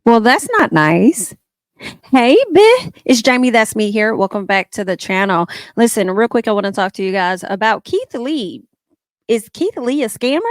Well, that's not nice. Hey, it's Jamie. That's me here. Welcome back to the channel. Listen, real quick, I want to talk to you guys about Keith Lee. Is Keith Lee a scammer?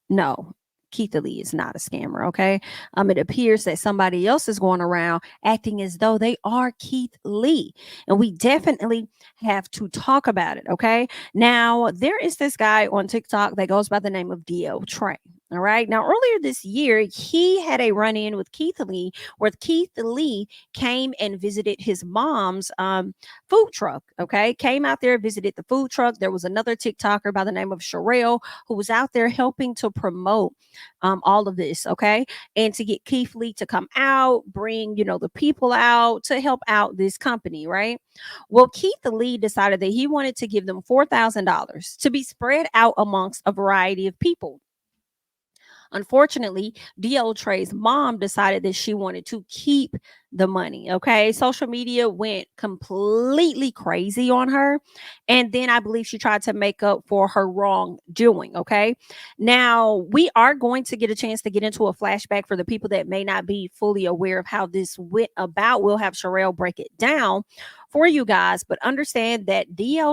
No, Keith Lee is not a scammer. Okay. It appears that somebody else is going around acting as though they are Keith Lee, and we definitely have to talk about it. Okay. Now, there is this guy on TikTok that goes by the name of Trey. All right. Now, earlier this year, he had a run in with Keith Lee where Keith Lee came and visited his mom's food truck. Okay. Came out there, visited the food truck. There was another TikToker by the name of Sherelle who was out there helping to promote all of this, okay? And to get Keith Lee to come out, bring, the people out to help out this company, right? Well, Keith Lee decided that he wanted to give them $4,000 to be spread out amongst a variety of people. Unfortunately, Trey's mom decided that she wanted to keep the money. Okay. Social media went completely crazy on her. And then I believe she tried to make up for her wrongdoing. Okay. Now, we are going to get a chance to get into a flashback for the people that may not be fully aware of how this went about. We'll have Sherelle break it down for you guys, but understand that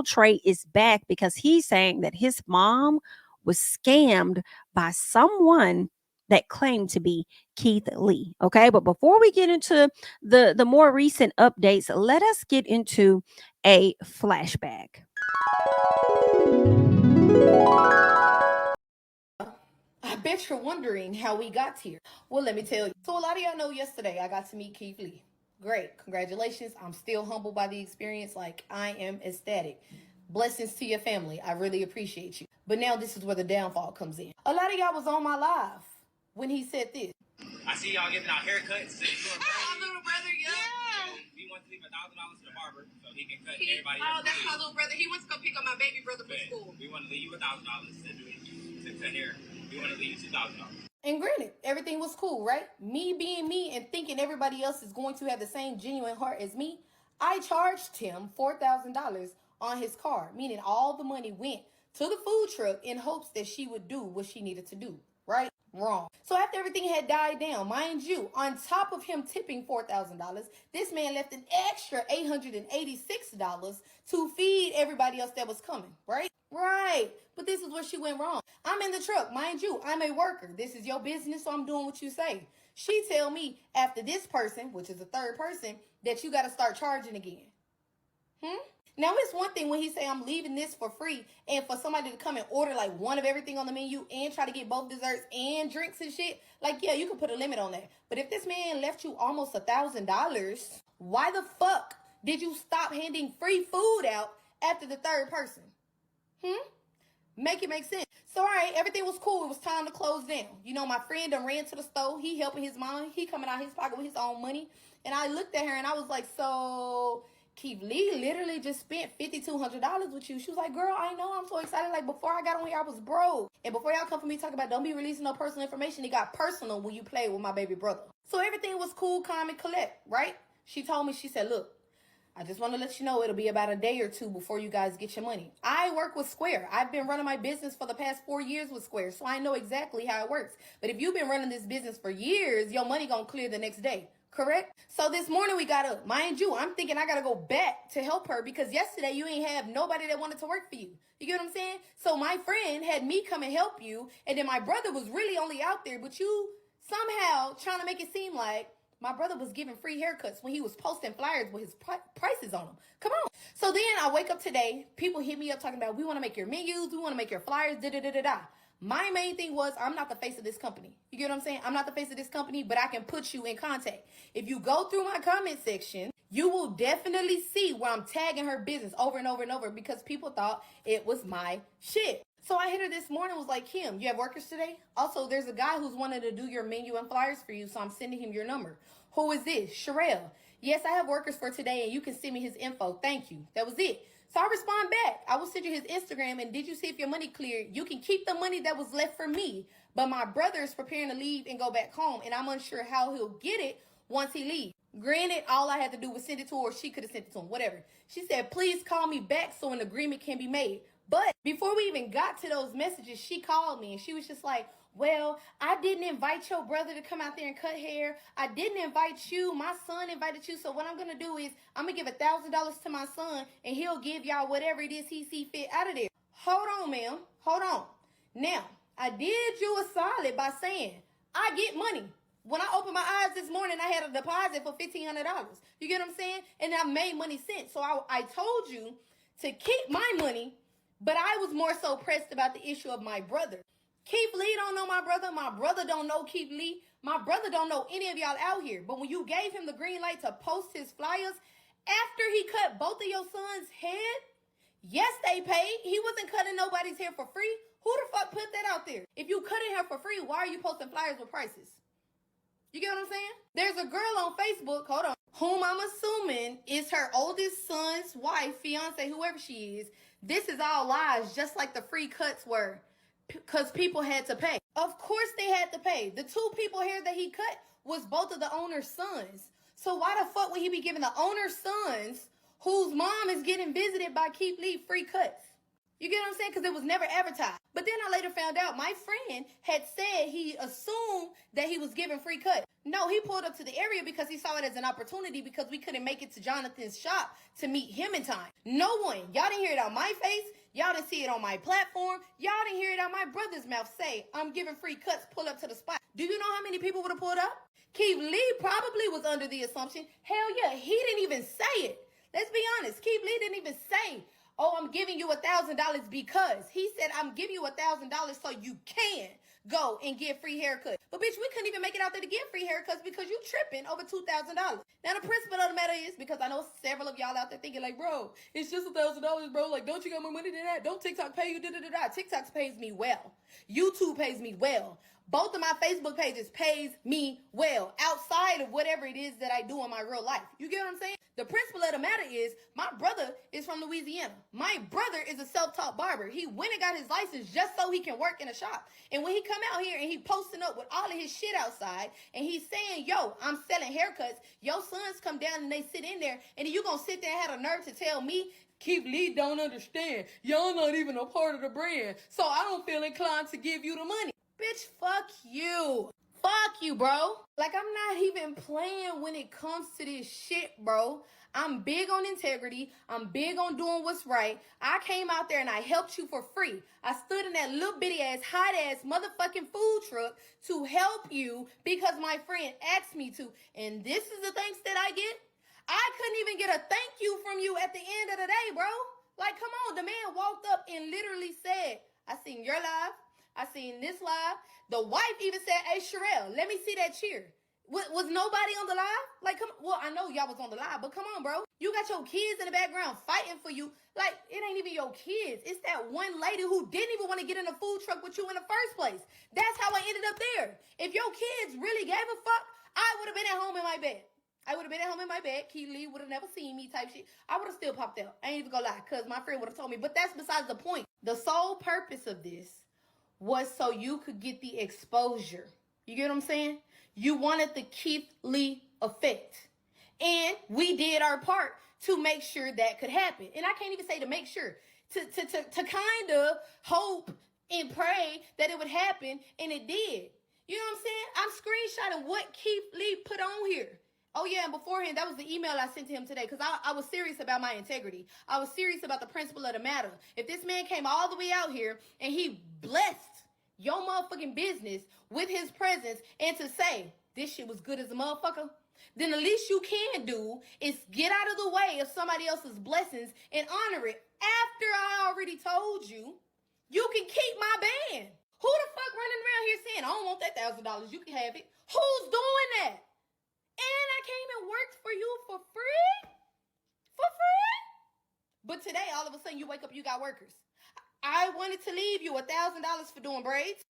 Trey is back because he's saying that his mom was scammed by someone that claimed to be Keith Lee. Okay, but before we get into the more recent updates, let us get into a flashback. I bet you're wondering how we got here. Well, let me tell you. So a lot of y'all know yesterday I got to meet Keith Lee. Great. Congratulations. I'm still humbled by the experience. Like, I am ecstatic. Blessings to your family. I really appreciate you. But now this is where the downfall comes in. A lot of y'all was on my live when he said this. I see y'all giving out haircuts. My little brother, yeah. We want to leave $1,000 to the barber so he can cut everybody. Oh, that's my little brother. He wants to go pick up my baby brother from school. We want to leave you $1,000 to cut hair. We want to leave you $2,000. And granted, everything was cool, right? Me being me and thinking everybody else is going to have the same genuine heart as me, I charged him $4,000 on his card, meaning all the money went to the food truck in hopes that she would do what she needed to do, right? Wrong. So after everything had died down, mind you, on top of him tipping $4,000, this man left an extra $886 to feed everybody else that was coming, right? Right. But this is where she went wrong. I'm in the truck, mind you, I'm a worker. This is your business, so I'm doing what you say. She tell me after this person, which is a third person, that you got to start charging again. Now, it's one thing when he say I'm leaving this for free and for somebody to come and order like one of everything on the menu and try to get both desserts and drinks and shit. Like, yeah, you can put a limit on that. But if this man left you almost $1,000, why the fuck did you stop handing free food out after the third person? Make it make sense. So, all right, everything was cool. It was time to close down. You know, my friend done ran to the store. He helping his mom. He coming out his pocket with his own money. And I looked at her and I was like, so Keith Lee literally just spent $5,200 with you. She was like, girl, I know, I'm so excited. Like, before I got on here, I was broke. And before y'all come for me talking about don't be releasing no personal information, it got personal when you played with my baby brother. So everything was cool, calm, and collect, right? She told me, she said, look, I just want to let you know it'll be about a day or two before you guys get your money. I work with Square. I've been running my business for the past 4 years with Square, so I know exactly how it works. But if you've been running this business for years, your money gonna clear the next day. Correct? So this morning we got up. Mind you, I'm thinking I got to go back to help her because yesterday you ain't have nobody that wanted to work for you. You get what I'm saying? So my friend had me come and help you, and then my brother was really only out there, but you somehow trying to make it seem like my brother was giving free haircuts when he was posting flyers with his prices on them. Come on. So then I wake up today, people hit me up talking about, we want to make your menus, we want to make your flyers, da-da-da-da-da. My main thing was, I'm not the face of this company. You get what I'm saying? I'm not the face of this company, but I can put you in contact. If you go through my comment section, you will definitely see where I'm tagging her business over and over and over because people thought it was my shit. So I hit her this morning, was like, Kim, you have workers today? Also, there's a guy who's wanted to do your menu and flyers for you, so I'm sending him your number. Who is this? Sherelle. Yes, I have workers for today, and you can send me his info. Thank you. That was it. So I respond back. I will send you his Instagram, and did you see if your money cleared? You can keep the money that was left for me, but my brother is preparing to leave and go back home, and I'm unsure how he'll get it once he leaves. Granted, all I had to do was send it to her, or she could have sent it to him, whatever. She said, please call me back so an agreement can be made. But before we even got to those messages, she called me, and she was just like, well, I didn't invite your brother to come out there and cut hair. I didn't invite you. My son invited you. So what I'm going to do is I'm going to give $1,000 to my son and he'll give y'all whatever it is he see fit out of there. Hold on, ma'am. Hold on. Now, I did you a solid by saying I get money. When I opened my eyes this morning, I had a deposit for $1,500. You get what I'm saying? And I made money since. So I told you to keep my money, but I was more so pressed about the issue of my brother. Keith Lee don't know my brother. My brother don't know Keith Lee. My brother don't know any of y'all out here. But when you gave him the green light to post his flyers, after he cut both of your sons' head, yes, they paid. He wasn't cutting nobody's hair for free. Who the fuck put that out there? If you cutting hair for free, why are you posting flyers with prices? You get what I'm saying? There's a girl on Facebook, hold on, whom I'm assuming is her oldest son's wife, fiance, whoever she is. This is all lies, just like the free cuts were, because people had to pay. Of course they had to pay. The two people hair that he cut was both of the owner's sons. So why the fuck would he be giving the owner's sons, whose mom is getting visited by Keith Lee, free cuts? You get what I'm saying? Because it was never advertised. But then I later found out my friend had said he assumed that he was giving free cut. No, he pulled up to the area because he saw it as an opportunity because we couldn't make it to Jonathan's shop to meet him in time. No one. Y'all didn't hear it on my face. Y'all didn't see it on my platform. Y'all didn't hear it out my brother's mouth say, I'm giving free cuts, pull up to the spot. Do you know how many people would have pulled up? Keith Lee probably was under the assumption, hell yeah, he didn't even say it. Let's be honest. Keith Lee didn't even say, oh, I'm giving you $1,000 because. He said, I'm giving you $1,000 so you can go and get free haircuts. But bitch, we couldn't even make it out there to get free haircuts because you tripping over $2,000. Now the principle of the matter is, because I know several of y'all out there thinking like, bro, it's just $1,000, bro. Like, don't you got more money than that? Don't TikTok pay you? TikTok pays me well. YouTube pays me well. Both of my Facebook pages pays me well outside of whatever it is that I do in my real life. You get what I'm saying? The principle of the matter is my brother is from Louisiana. My brother is a self-taught barber. He went and got his license just so he can work in a shop. And when he come out here and he posting up with all of his shit outside and he's saying, yo, I'm selling haircuts, your sons come down and they sit in there and then you gonna sit there and have a nerve to tell me Keith Lee don't understand. Y'all not even a part of the brand. So I don't feel inclined to give you the money. Bitch, fuck you. Fuck you, bro. Like, I'm not even playing when it comes to this shit, bro. I'm big on integrity. I'm big on doing what's right. I came out there and I helped you for free. I stood in that little bitty ass, hot ass motherfucking food truck to help you because my friend asked me to. And this is the thanks that I get? I couldn't even get a thank you from you at the end of the day, bro. Like, come on. The man walked up and literally said, I seen your live. I seen this live. The wife even said, hey, Sherelle, let me see that cheer. Was nobody on the live? Like, come on. Well, I know y'all was on the live, but come on, bro. You got your kids in the background fighting for you. Like, it ain't even your kids. It's that one lady who didn't even want to get in a food truck with you in the first place. That's how I ended up there. If your kids really gave a fuck, I would have been at home in my bed. I would have been at home in my bed. Keith Lee would have never seen me type shit. I would have still popped out. I ain't even gonna lie, because my friend would have told me. But that's besides the point. The sole purpose of this was so you could get the exposure. You get what I'm saying? You wanted the Keith Lee effect. And we did our part to make sure that could happen. And I can't even say to make sure. To kind of hope and pray that it would happen. And it did. You know what I'm saying? I'm screenshotting what Keith Lee put on here. Oh, yeah, and beforehand, that was the email I sent to him today because I was serious about my integrity. I was serious about the principle of the matter. If this man came all the way out here and he blessed your motherfucking business with his presence and to say, this shit was good as a motherfucker, then the least you can do is get out of the way of somebody else's blessings and honor it after I already told you, you can keep my band. Who the fuck running around here saying, I don't want that $1,000, you can have it? Who's doing that? And I came and worked for you for free? For free? But today, all of a sudden, you wake up, you got workers. I wanted to leave you $1,000 for doing braids.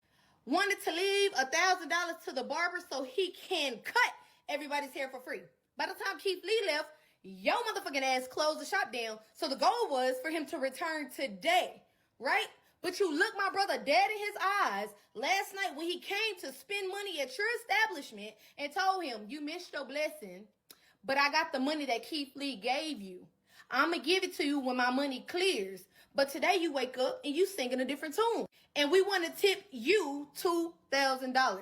Wanted to leave $1,000 to the barber so he can cut everybody's hair for free. By the time Keith Lee left, your motherfucking ass closed the shop down. So the goal was for him to return today, right? But you look my brother dead in his eyes last night when he came to spend money at your establishment and told him, you missed your blessing, but I got the money that Keith Lee gave you. I'm going to give it to you when my money clears. But today you wake up and you singing a different tune. And we want to tip you $2,000.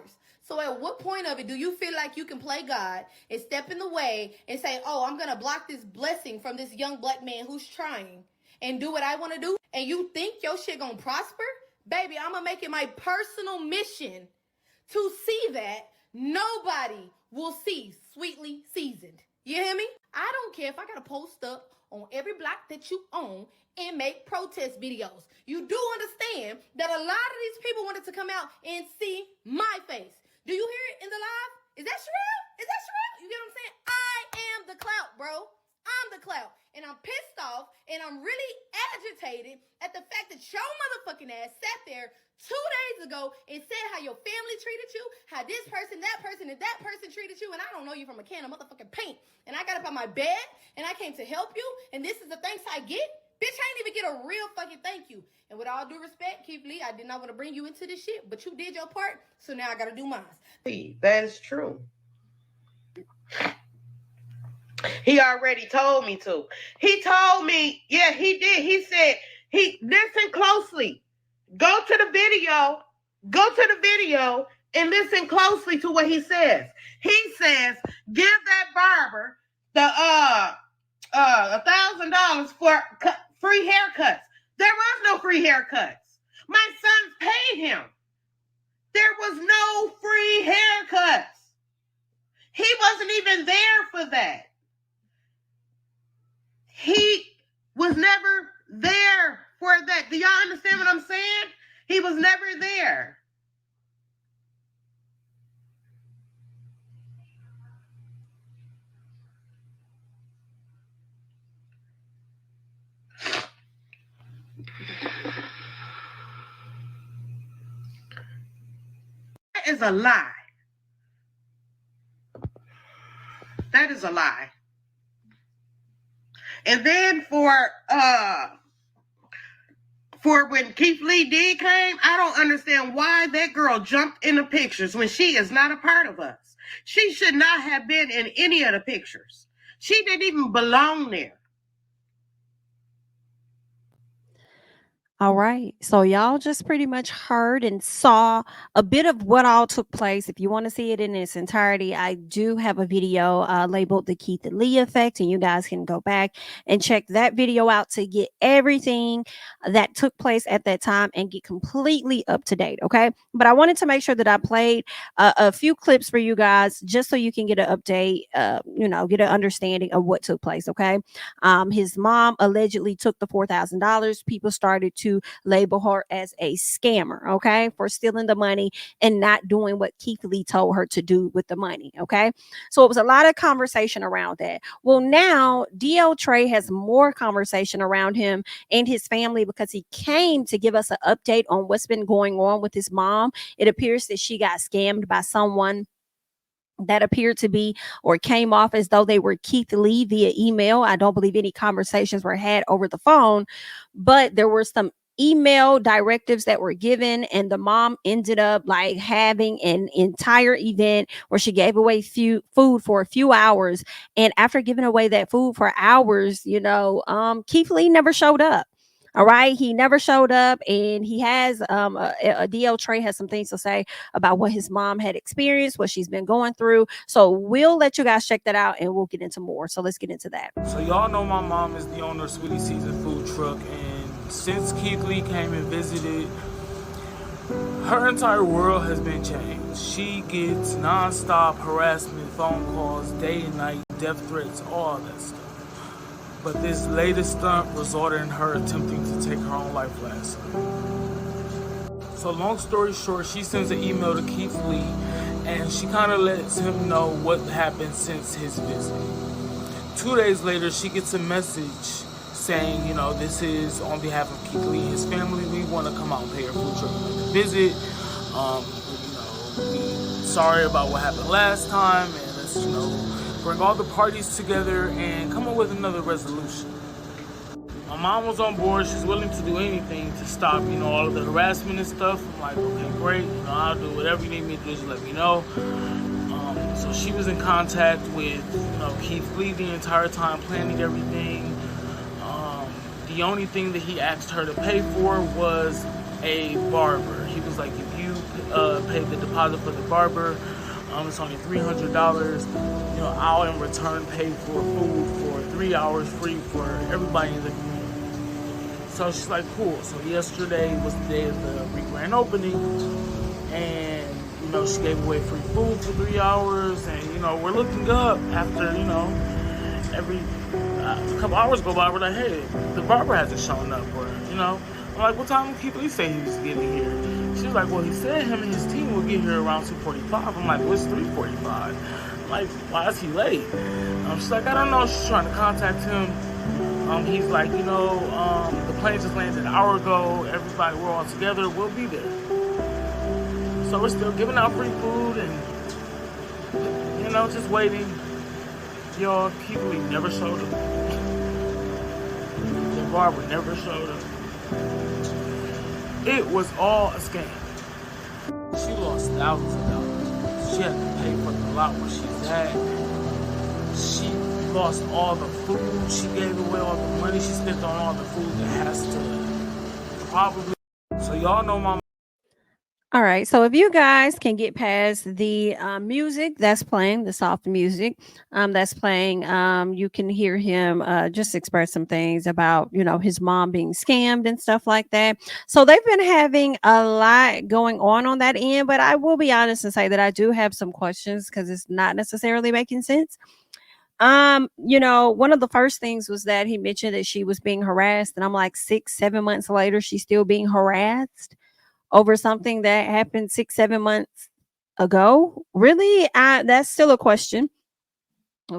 So at what point of it do you feel like you can play God and step in the way and say, oh, I'm going to block this blessing from this young black man who's trying and do what I want to do? And you think your shit going to prosper? Baby, I'm going to make it my personal mission to see that nobody will see Sweetly Seasoned. You hear me? I don't care if I got to post up on every block that you own and make protest videos. You do understand that a lot of these people wanted to come out and see my face. Do you hear it in the live? Is that real? Is that real? You get what I'm saying? I am the clout, bro. I'm the clout. And I'm pissed off and I'm really agitated at the fact that your motherfucking ass sat there 2 days ago and said how your family treated you, how this person, that person, and that person treated you, and I don't know you from a can of motherfucking paint. And I got up on my bed and I came to help you, and this is the thanks I get? Bitch, I ain't even get a real fucking thank you. And with all due respect, Keith Lee, I did not want to bring you into this shit, but you did your part, so now I gotta do mine. That is true. He already told me to. He told me, yeah, he did. He said, listen closely. Go to the video and listen closely to what he says. He says, give that barber the $1,000 for free haircuts. There was no free haircuts. My sons paid him. There was no free haircuts. He wasn't even there for that. He was never there for that. Do y'all understand what I'm saying? He was never there. That is a lie. That is a lie. And then for when Keith Lee did came, I don't understand why that girl jumped in the pictures when she is not a part of us. She should not have been in any of the pictures. She didn't even belong there. All right. So y'all just pretty much heard and saw a bit of what all took place. If you want to see it in its entirety, I do have a video labeled The Keith Lee Effect, and you guys can go back and check that video out to get everything that took place at that time and get completely up to date. Okay. But I wanted to make sure that I played a few clips for you guys just so you can get an update, get an understanding of what took place. Okay. His mom allegedly took the $4,000. People started to label her as a scammer, okay, for stealing the money and not doing what Keith Lee told her to do with the money, okay? So it was a lot of conversation around that. Well, now DL Trey has more conversation around him and his family because he came to give us an update on what's been going on with his mom. It appears that she got scammed by someone that appeared to be or came off as though they were Keith Lee via email. I don't believe any conversations were had over the phone, but there were some email directives that were given, and the mom ended up like having an entire event where she gave away food for a few hours. And after giving away that food for hours, Keith Lee never showed up. All right. He never showed up, and he has a DL Trey has some things to say about what his mom had experienced, what she's been going through. So we'll let you guys check that out and we'll get into more. So let's get into that. So y'all know my mom is the owner of Sweetly Seasoned Food Truck, and since Keith Lee came and visited, her entire world has been changed. She gets nonstop harassment, phone calls, day and night, death threats, all that stuff. But this latest stunt resulted in her attempting to take her own life last night. So long story short, she sends an email to Keith Lee, and she kind of lets him know what happened since his visit. 2 days later, she gets a message saying, this is on behalf of Keith Lee and his family. We want to come out and pay our food truck a visit. Sorry about what happened last time, and let's, bring all the parties together and come up with another resolution. My mom was on board. She's willing to do anything to stop, all of the harassment and stuff. I'm like, okay, great. I'll do whatever you need me to do. Just let me know. So she was in contact with, Keith Lee the entire time, planning everything. The only thing that he asked her to pay for was a barber. He was like, if you pay the deposit for the barber, it's only $300. You know, I'll in return pay for food for 3 hours free for everybody in the community. So she's like, cool. So yesterday was the day of the grand opening, and you know, she gave away free food for 3 hours, and you know, we're looking up after, you know, every a couple hours go by, we're like, hey, the barber hasn't shown up, or you know, I'm like, what time did Keith Lee say he was getting here? She was like, well, he said him and his team will get here around 2:45. I'm like, well, it's 3:45. I'm like, why is he late? She's like, I don't know. She's trying to contact him. He's like, you know, the plane just landed an hour ago. Everybody, we're all together. We'll be there. So we're still giving out free food and, you know, just waiting. Y'all, Keith Lee never showed up. The barber never showed up. It was all a scam. She lost thousands of dollars. She had to pay for the lot where she's at. She lost all the food. She gave away all the money she spent on all the food that has to probably. So y'all know my. All right. So if you guys can get past the music that's playing, the soft music that's playing, you can hear him just express some things about, you know, his mom being scammed and stuff like that. So they've been having a lot going on that end. But I will be honest and say that I do have some questions because it's not necessarily making sense. You know, one of the first things was that he mentioned that she was being harassed. And I'm like, 6-7 months later, she's still being harassed over something that happened 6-7 months ago. Really? That's still a question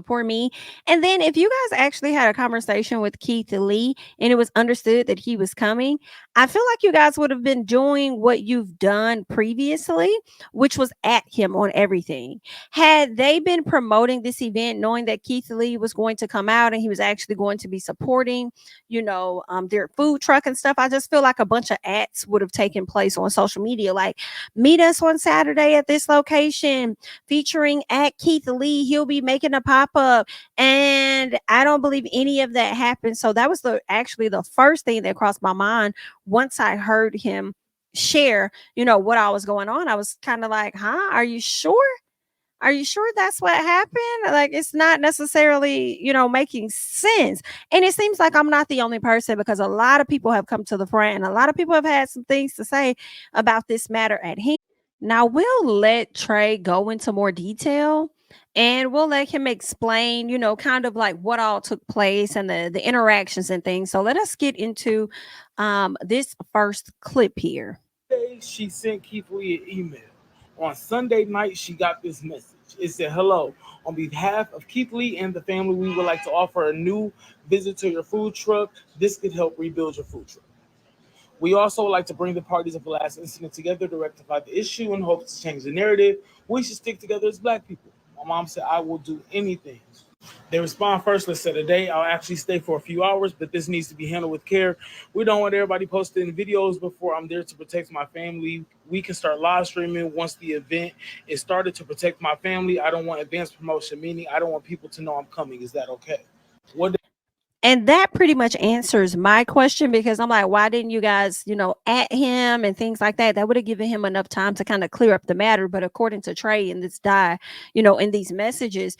for me. And then if you guys actually had a conversation with Keith Lee and it was understood that he was coming, I feel like you guys would have been doing what you've done previously, which was at him on everything. Had they been promoting this event knowing that Keith Lee was going to come out and he was actually going to be supporting, you know, their food truck and stuff, I just feel like a bunch of ads would have taken place on social media, like, meet us on Saturday at this location featuring at Keith Lee. He'll be making a pop-up. And I don't believe any of that happened. So that was actually the first thing that crossed my mind once I heard him share, you know, what all was going on. I was kind of like, are you sure? Are you sure that's what happened? Like, it's not necessarily, you know, making sense. And it seems like I'm not the only person, because a lot of people have come to the front and a lot of people have had some things to say about this matter at hand. Now, we'll let Trey go into more detail and we'll let him explain, you know, kind of like what all took place and the interactions and things. So let us get into this first clip here. She sent Keith Lee an email. On Sunday night, she got this message. It said, hello, on behalf of Keith Lee and the family, we would like to offer a new visit to your food truck. This could help rebuild your food truck. We also would like to bring the parties of the last incident together to rectify the issue and hope to change the narrative. We should stick together as Black people. My mom said, I will do anything. They respond first, let's set a date. I'll actually stay for a few hours, but this needs to be handled with care. We don't want everybody posting videos before I'm there to protect my family. We can start live streaming once the event is started to protect my family. I don't want advanced promotion, meaning I don't want people to know I'm coming. Is that okay? And that pretty much answers my question, because I'm like, why didn't you guys, you know, at him and things like that? That would have given him enough time to kind of clear up the matter. But according to Trey in this you know, in these messages,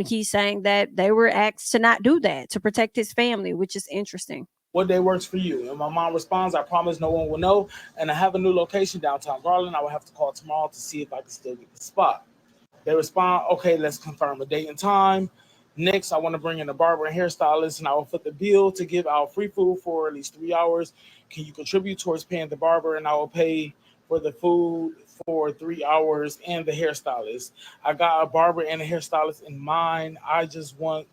he's saying that they were asked to not do that, to protect his family, which is interesting. What day works for you? And my mom responds, I promise no one will know. And I have a new location downtown Garland. I will have to call tomorrow to see if I can still get the spot. They respond, okay, let's confirm a date and time. Next, I want to bring in a barber and hairstylist, and I will foot the bill to give out free food for at least 3 hours. Can you contribute towards paying the barber, and I will pay for the food for 3 hours and the hairstylist? I got a barber and a hairstylist in mind. I just want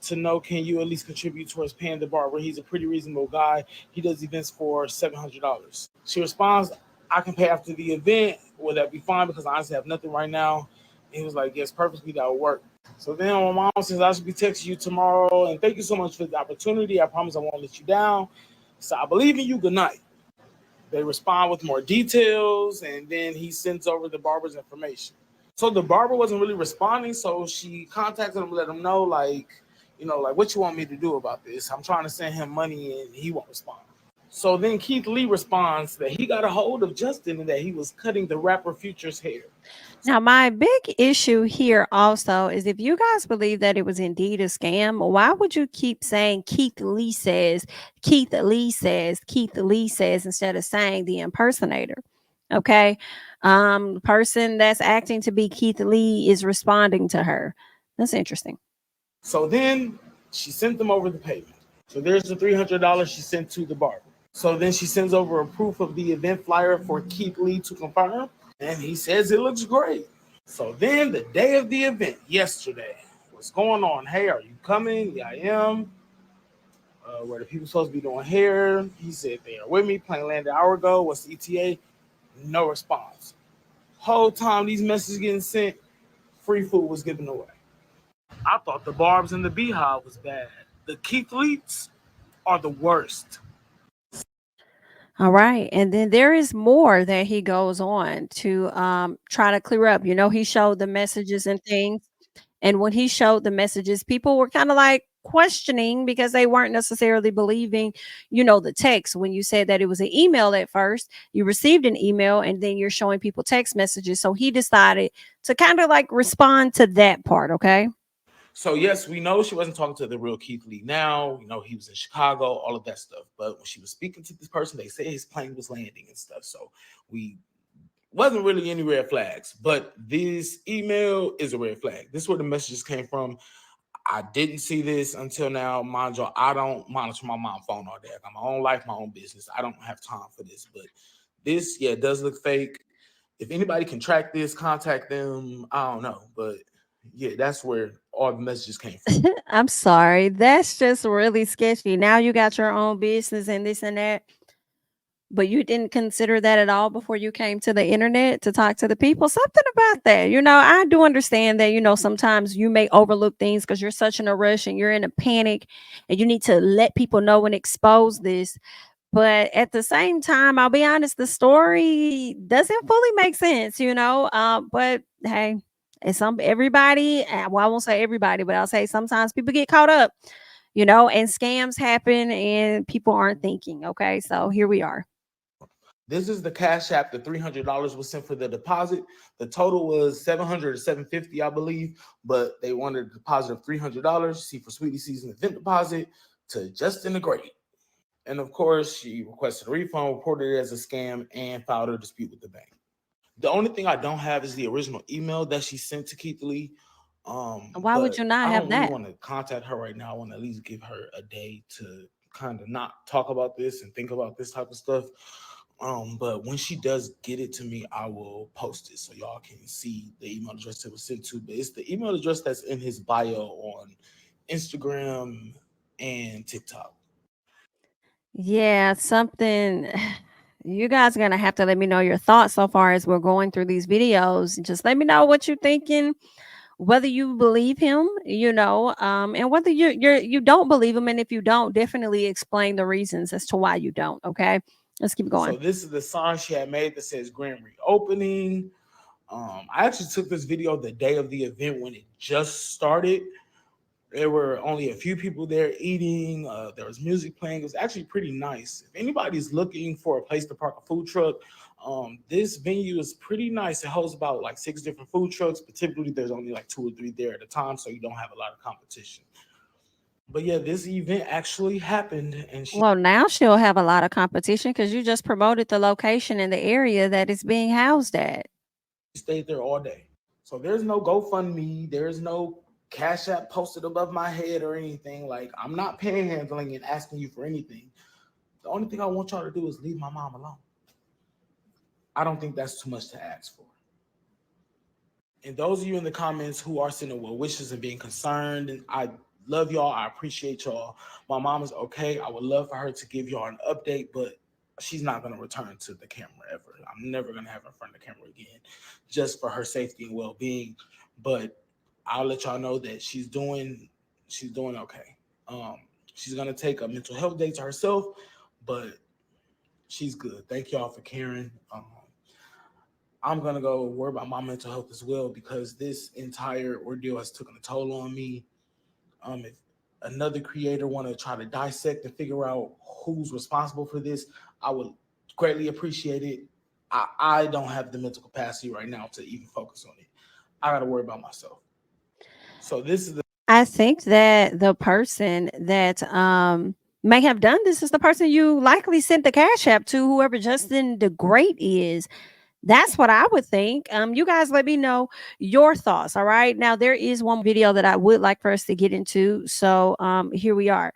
to know, can you at least contribute towards paying the barber? He's a pretty reasonable guy. He does events for $700. She responds, I can pay after the event. Will that be fine? Because I honestly have nothing right now. And he was like, yes, perfectly, that will work. So then my mom says, I should be texting you tomorrow. And thank you so much for the opportunity. I promise I won't let you down. So I believe in you. Good night. They respond with more details. And then he sends over the barber's information. So the barber wasn't really responding. So she contacted him, let him know, like, like, what you want me to do about this? I'm trying to send him money and he won't respond. So then Keith Lee responds that he got a hold of Justin and that he was cutting the rapper Future's hair. Now, my big issue here also is if you guys believe that it was indeed a scam, why would you keep saying Keith Lee says, Keith Lee says, Keith Lee says, instead of saying the impersonator? Okay. The person that's acting to be Keith Lee is responding to her. That's interesting. So then she sent them over the payment. So there's the $300 she sent to the barber. So then she sends over a proof of the event flyer for Keith Lee to confirm. And he says it looks great. So then the day of the event, yesterday, what's going on? Hey, are you coming? Yeah, I am. Where the people supposed to be doing hair? He said they are with me. Plane landed an hour ago. What's the ETA? No response. Whole time these messages getting sent, free food was given away. I thought the Barbs and the Beehive was bad. The Keith Leets are the worst. All right. And then there is more that he goes on to try to clear up. He showed the messages and things. And when he showed the messages, people were kind of like questioning because they weren't necessarily believing, the text. When you said that it was an email at first, you received an email and then you're showing people text messages. So he decided to kind of like respond to that part. Okay. So yes, we know she wasn't talking to the real Keith Lee now. He was in Chicago, all of that stuff. But when she was speaking to this person, they said his plane was landing and stuff. So we wasn't really any red flags. But this email is a red flag. This is where the messages came from. I didn't see this until now. Mind you, I don't monitor my mom's phone all day. I got my own life, my own business. I don't have time for this. But this, yeah, it does look fake. If anybody can track this, contact them. I don't know. But yeah, that's where all the messages came from. I'm sorry. That's just really sketchy. Now you got your own business and this and that. But you didn't consider that at all before you came to the internet to talk to the people? Something about that. I do understand that, sometimes you may overlook things because you're such in a rush and you're in a panic and you need to let people know and expose this. But at the same time, I'll be honest, the story doesn't fully make sense. But hey, it's everybody, well, I won't say everybody, but I'll say sometimes people get caught up, and scams happen and people aren't thinking. Okay. So here we are. This is the Cash App. The $300 was sent for the deposit. The total was $700 or $750, I believe, but they wanted a deposit of $300. See, for Sweetie Season event deposit to Justin the Great. And of course, she requested a refund, reported it as a scam, and filed a dispute with the bank. The only thing I don't have is the original email that she sent to Keith Lee. Why would But you not I have don't really that? want to contact her right now. I want to at least give her a day to kind of not talk about this and think about this type of stuff. But when she does get it to me, I will post it so y'all can see the email address it was sent to. But it's the email address that's in his bio on Instagram and TikTok. Yeah, something. You guys are gonna have to let me know your thoughts so far as we're going through these videos. Just let me know what you're thinking, whether you believe him, and whether you don't believe him. And if you don't, definitely explain the reasons as to why you don't. Okay, let's keep So going. this is the sign she had made that says grand reopening. I actually took this video the day of the event when it just started. There were only a few people there eating. There was music playing. It was actually pretty nice. If anybody's looking for a place to park a food truck, this venue is pretty nice. It holds about like 6 different food trucks, but typically there's only like 2 or 3 there at a time, so you don't have a lot of competition. But yeah, this event actually happened, and she Well, now she'll have a lot of competition because you just promoted the location and the area that it's being housed at. stayed there all day. So there's no GoFundMe, there's no Cash App posted above my head or anything. Like, I'm not panhandling and asking you for anything. The only thing I want y'all to do is leave my mom alone. I don't think that's too much to ask for. And those of you in the comments who are sending well wishes and being concerned, and I love y'all. I appreciate y'all. My mom is okay. I would love for her to give y'all an update, but she's not going to return to the camera ever. I'm never going to have her in front of the camera again, just for her safety and well-being. But I'll let y'all know that she's doing okay. She's going to take a mental health day to herself, but she's good. Thank y'all for caring. I'm gonna go worry about my mental health as well because this entire ordeal has taken a toll on me. another creator want to try to dissect and figure out who's responsible for this, I would greatly appreciate it. I don't have the mental capacity right now to even focus on it. I got to worry about myself. So this is the I think that the person that may have done this is the person you likely sent the cash app to, whoever Justin the Great is. That's what I would think. You guys let me know your thoughts. All right. Now there is one video that I would like for us to get into. So here we are.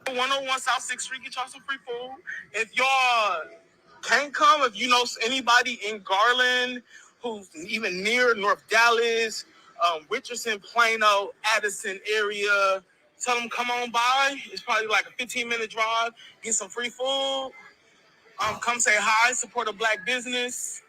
101 South 6th Street, get y'all some free food. If y'all can't come, if you know anybody in Garland who's even near North Dallas, Richardson, Plano, Addison area, tell them come on by. It's probably like a 15-minute drive. Get some free food. Come say hi, support a black business.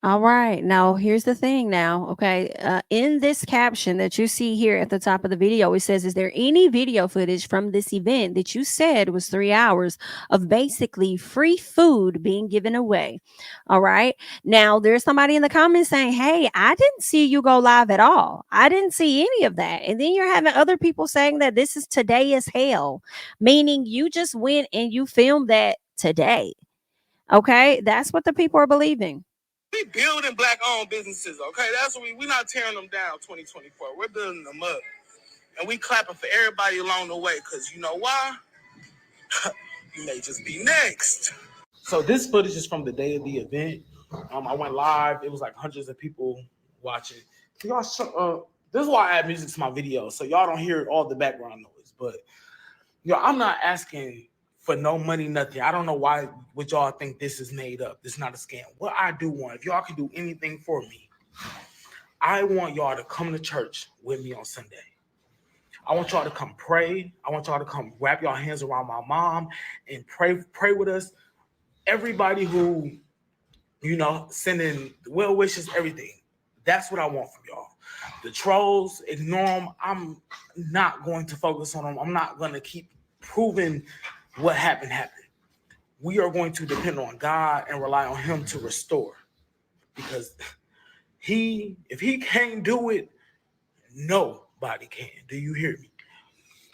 All right. Now, here's the thing now. Okay. In this caption that you see here at the top of the video, it says, is there any video footage from this event that you said was 3 hours of basically free food being given away? All right. Now, there's somebody in the comments saying, hey, I didn't see you go live at all. I didn't see any of that. And then you're having other people saying that this is today as hell, meaning you just went and you filmed that today. Okay. That's what the people are believing. We building black-owned businesses, okay? That's what we're not tearing them down 2024. We're building them up. And we clapping for everybody along the way, because you know why? You may just be next. So this footage is from the day of the event. I went live. It was like hundreds of people watching. Y'all, this is why I add music to my videos, so y'all don't hear all the background noise. But I'm not asking for no money, nothing. I don't know why would y'all think this is made up. This is not a scam. What I do want, if y'all can do anything for me, I want y'all to come to church with me on Sunday. I want y'all to come pray. I want y'all to come wrap your hands around my mom and pray with us. Everybody who, sending well wishes, everything. That's what I want from y'all. The trolls, ignore them. I'm not going to focus on them. I'm not going to keep proving what happened. We are going to depend on God and rely on him to restore, because if he can't do it, nobody can. Do you hear me?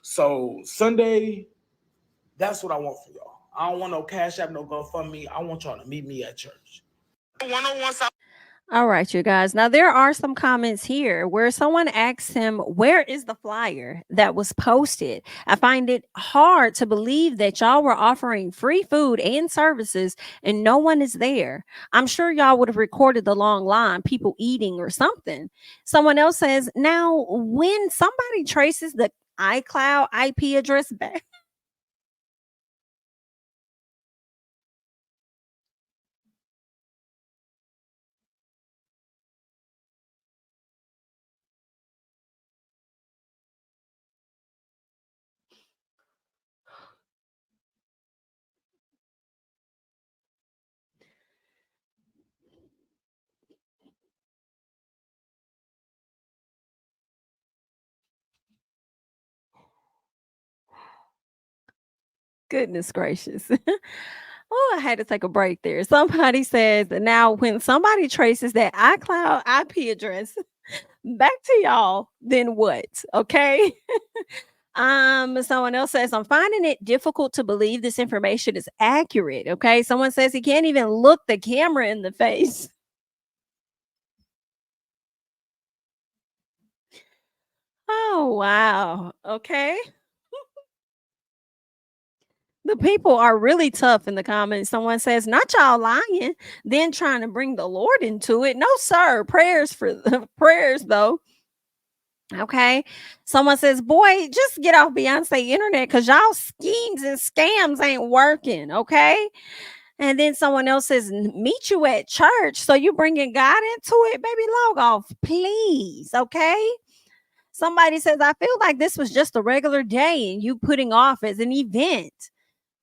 So Sunday, that's what I want from y'all. I don't want no Cash App, no GoFundMe. I want y'all to meet me at church. 101 South. All right, you guys. Now, there are some comments here where someone asks him, where is the flyer that was posted? I find it hard to believe that y'all were offering free food and services and no one is there. I'm sure y'all would have recorded the long line, people eating or something. Someone else says, now, when somebody traces the iCloud IP address back, goodness gracious. Oh, I had to take a break there. Somebody says, now when somebody traces that iCloud IP address back to y'all, then what? Okay. Someone else says, I'm finding it difficult to believe this information is accurate. Okay. Someone says he can't even look the camera in the face. Oh, wow. Okay. The people are really tough in the comments. Someone says, not y'all lying, then trying to bring the Lord into it. No, sir. Prayers for the prayers, though. Okay. Someone says, boy, just get off Beyonce internet because y'all schemes and scams ain't working. Okay. And then someone else says, meet you at church. So you bringing God into it, baby, log off, please. Okay. Somebody says, I feel like this was just a regular day and you putting off as an event.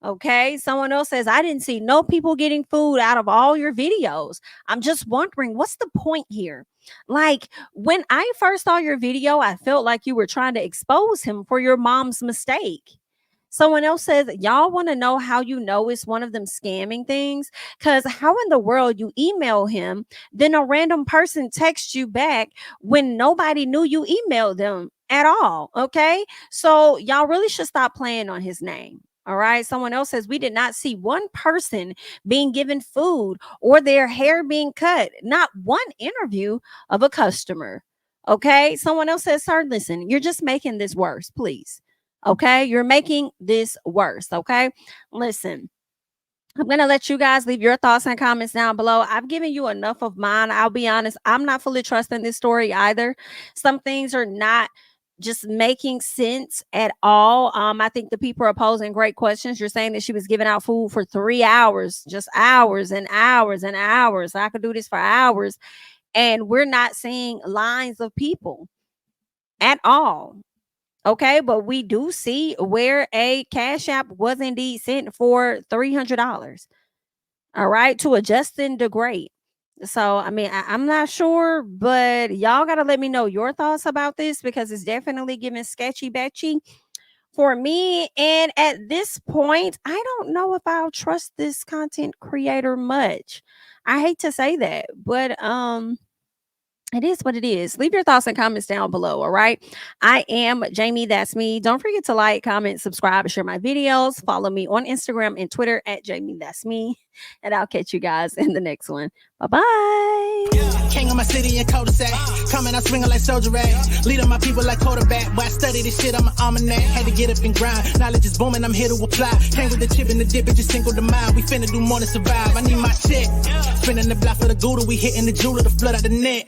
Okay. Someone else says, I didn't see no people getting food out of all your videos. I'm just wondering, what's the point here? Like, when I first saw your video, I felt like you were trying to expose him for your mom's mistake. Someone else says, y'all want to know how you know it's one of them scamming things? Because how in the world you email him, then a random person texts you back when nobody knew you emailed them at all. Okay. So y'all really should stop playing on his name. All right. Someone else says we did not see one person being given food or their hair being cut. Not one interview of a customer. Okay. Someone else says, sir, listen, you're just making this worse, please. Okay. You're making this worse. Okay. Listen. I'm going to let you guys leave your thoughts and comments down below. I've given you enough of mine. I'll be honest. I'm not fully trusting this story either. Some things are not just making sense at all. I think the people are posing great questions. You're saying that she was giving out food for 3 hours, just hours and hours and hours. I could do this for hours. And we're not seeing lines of people at all. Okay, but we do see where a Cash App was indeed sent for $300. All right, to a Justin DeGreat. So, I mean, I'm not sure, but y'all got to let me know your thoughts about this because it's definitely giving sketchy betchy for me. And at this point, I don't know if I'll trust this content creator much. I hate to say that, but it is what it is. Leave your thoughts and comments down below. All right. I am Jami. That's me. Don't forget to like, comment, subscribe, and share my videos. Follow me on Instagram and Twitter at Jami. That's me. And I'll catch you guys in the next one. Bye-bye. King of my city and cul-de-sac. Coming out swinging like Soldier Ray. Leading my people like quarterback. But I study this shit, I'm an almanac. Had to get up and grind. Knowledge is booming, I'm here to apply. Came with the chip and the dip, it just single the mind. We finna do more than survive. I need my check. Spinning the block for the Gouda. We hitting the jeweler to flood out the net.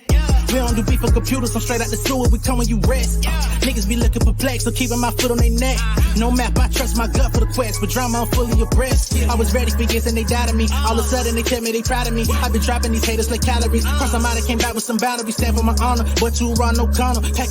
We don't do beef on computers, I'm straight out the sewer. We come when you rest. Niggas be looking perplexed, so keeping my foot on their neck. No map, I trust my gut for the quest. But drama, I'm fully abreast. I was ready for years and they died of me. All of a sudden they tell me they proud of me. I've been dropping these haters like calories. Cross them out, I came back with some boundaries. Stand for my honor, but you run no corner. Packing